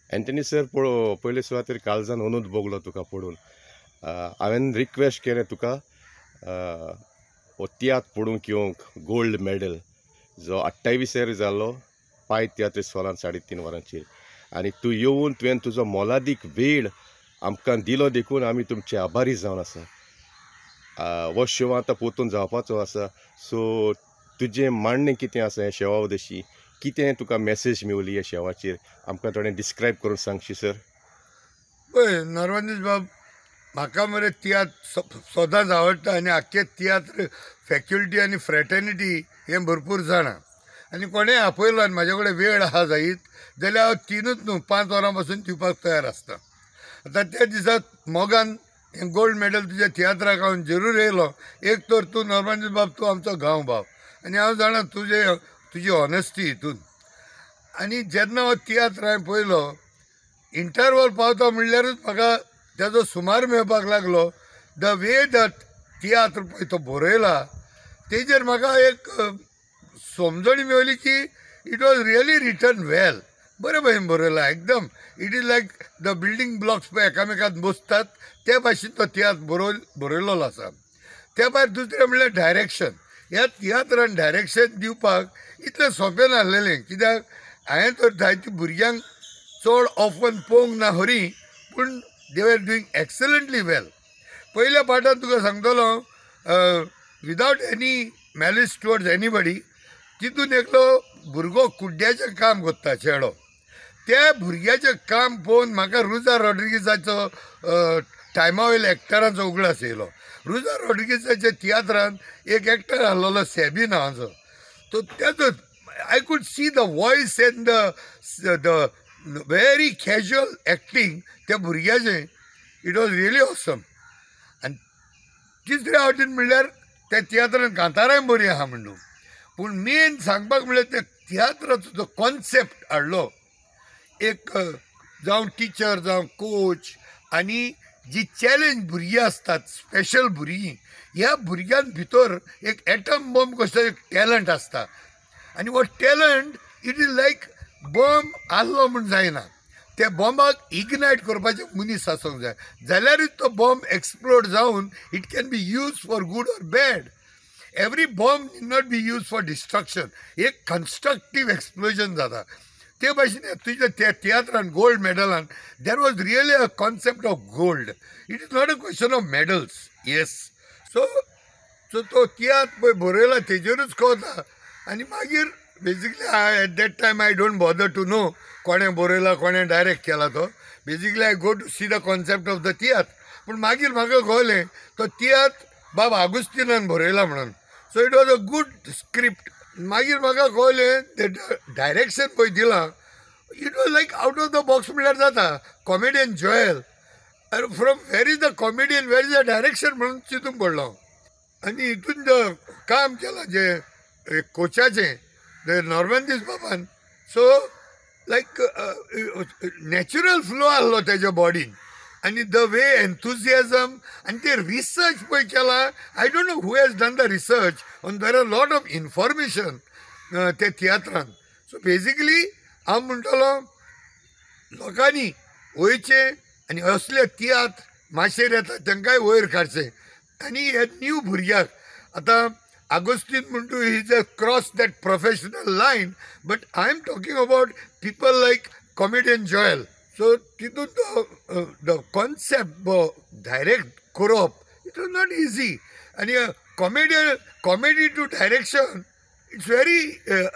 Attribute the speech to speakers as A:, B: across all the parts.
A: Antony sir पयले सुवातेर काळजान अंदूच बोगलो तुका पडून. हांवें रिक्वेस्ट केलें तुका हो तियात्र पडूंक येवंक गोल्ड मेडल जो 28 जाल्लो पाय तियात्र इस्कॉलान 3.5 वरांचेर. आनी तूं येवन तुवें तुजो मोलादीक वेळ आमकां दिलो देखून आमी तुमचे आभारी जावन आसा. हो शो आतां पोतून जावपाचो आसा, सो तुजें मांडणें कितें आसा हे शेवा उदेशी, कितें तुका मॅसेज मेवली ह्या शेवाचेर आमकां थोडें डिस्क्रायब करून सांगशी सर.
B: पळय नॉर्मनीस बाब, म्हाका मरे तियात्र सदांच आवडटा आनी आख्खे तियात्र फॅक्युलिटी आनी फ्रेटर्निटी हें भरपूर जाणा. आनी कोणेंय आपयलो आनी म्हाजे कडेन वेळ आहा जायत जाल्यार हांव 3च न्हू 5 वरां पासून दिवपाक तयार आसता. आतां त्या दिसा मोगान हें गोल्ड मेडल तुज्या तियात्राक हांव जरूर येयलो. एक तर तूं नॉर्मनीस बाब, तूं आमचो गांव भाव आनी हांव जाणा तुजी ऑनेस्टी हितून. आनी जेन्ना हो तियात्र हांवें पळयलो, इंटरवल पावता म्हणल्यारूच म्हाका तेजो सुमार मेळपाक लागलो. द वे द तियात्र पळय तो बरयला तेजेर म्हाका एक समजणी मेवली की इट वॉज रियली रिटन वेल. बरे भशेन बरयला एकदम. It is like the building blocks पळय एकामेकांत बसतात ते भाशेन तो तियात्र बरयलेलो आसा. त्या भायर दुसरें म्हणल्यार डायरेक्शन. ह्या तियात्रान डायरेक्शन दिवपाक इतलें सोंपें नासलेलें, कित्याक हांवें तर जायतीं भुरग्यांक चड ऑफन पळोवंक ना खरी, पूण दे वर डुईंग एक्सलंटली वेल. पयल्या पार्टान तुका सांगतलो without any malice towards anybody, तितून एकलो भुरगो कुड्ड्याचें काम करता चेडो. त्या भुरग्याचें काम पळोवन म्हाका रुजा रॉड्रिगीसाचो टायमा वयल्या एक्टरांचो उगडास येयलो. रुजा रॉड्रिगीसाच्या तियात्रान एक एक्टर आहलोलो सॅबी नांवाचो. तो तेजो I could see the voice and the very casual acting त्या भुरग्याचें. It was really awesome. आनी तिसऱ्या वाटेन म्हणल्यार त्या तियात्रान कांताराय बरी आहा म्हणून. पूण मेन सांगपाक म्हणल्यार त्या तियात्राचो जो कॉन्सेप्ट हाडलो, एक जावं टिचर जावं कोच आनी जी चॅलेंज भुरगीं आसतात, स्पेशल भुरगीं, ह्या भुरग्यां भितर एक एटम बॉम्ब कसो एक टॅलंट आसता. आनी हो talent it is like bomb आसलो म्हूण जायना. त्या बॉम्बाक इग्नायट करपाचे मनीस आसूंक जाय, जाल्यारूच तो बॉम्ब एक्सप्लोड जावन it can be use for good or bad. Every bomb need not be use for destruction. एक कन्स्ट्रक्टीव एक्सप्लोजन जाता. ते भाशेन तुज्या त्या तियात्रान गोल्ड मेडलान there was really a concept of gold. It is not a question of medals. Yes, so तो तियात्र पळय बरयला तेजेरूच कळटा. आनी मागीर basically at that time I don't bother to know कोणें बरयला कोणें डायरेक्ट केला तो. Basically I go to see the concept of the tiatr. पूण मागीर म्हाका कळ्ळें तो तियात्र बाब आगुस्तिनान बरयला म्हणून. So it was a good script. मागीर म्हाका कळ्ळें ते डायरेक्शन पळय दिलां, it was like out of the box म्हणल्यार जाता. Comedian Joel from where is the comedian, where is the direction म्हणून चिंतूंक पडलो. आनी हितून जें काम केलां जें कोचाचें नॉर्मनीस बाबान, सो लायक नॅचरल फ्लो आसलो तेज्या बॉडीन. आनी द वे एन्थुजियाजम आनी ते रिसर्च पळय केला. I don't know who has done the research on there are lot of information ते तियात्रान. सो बेजिकली हांव म्हणटलो लोकांनी वयचें आनी असले तियात्र माशेर येता तांकांय वयर काडचें. आनी हे न्यू भुरग्याक आतां Agustin Mundu is a cross that professional line, but I am talking about people like comedian Joel. So the concept direct corrupt, it was not easy. And comedy to direction, it's very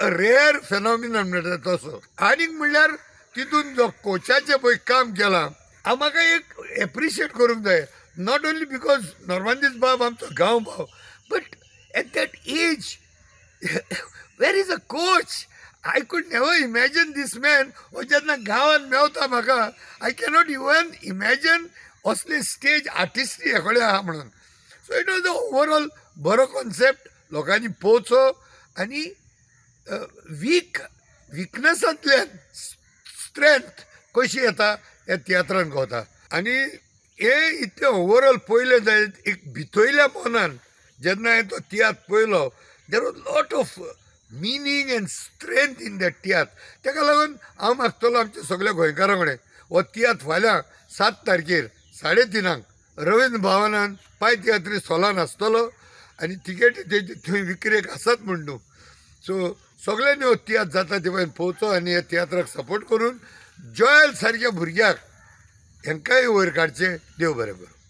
B: a rare phenomenon also. आणि म्हणल्यार तितून जो कोचाचे पळय काम केलां हांव म्हाका एक एप्रिशिएट करूंक जाय. नॉट ओन्ली बिकॉज नॉर्मनीस बाब आमचो गांव भाव, but at that age, where is a coach? I could never imagine this man. जेन्ना गांवांत मेवता म्हाका, I cannot even imagine असले स्टेज आर्टिस्टी हे कडेन आहा म्हणून. सो इट वॉज ओवरऑल बरो कॉन्सेप्ट. लोकांनी पळोवचो आनी विकनसांतल्यान स्ट्रेंथ कशी येता ह्या तियात्रान कळटा. आनी हे इतलें ओवरऑल पयलें जायत एक भितरल्या मनान जेन्ना हांवें तो तियात्र पळयलो, there was lot of meaning end strength in that tiatr. ताका लागून हांव मागतलो आमच्या सगळ्या गोंयकारां कडेन हो तियात्र फाल्यां 7 तारखेर 3:30 रवींद्र भवनान पाय तियात्री सोलान आसतलो आनी तिकेटी तेजी थंय विक्रेक आसात म्हण न्हू. सो सगळ्यांनी हो तियात्र जाता ते पळय पळोवचो आनी ह्या तियात्राक सपोर्ट करून जॉयल सारक्या भुरग्याक हेंकाय वयर काडचें. देव बरें करूं.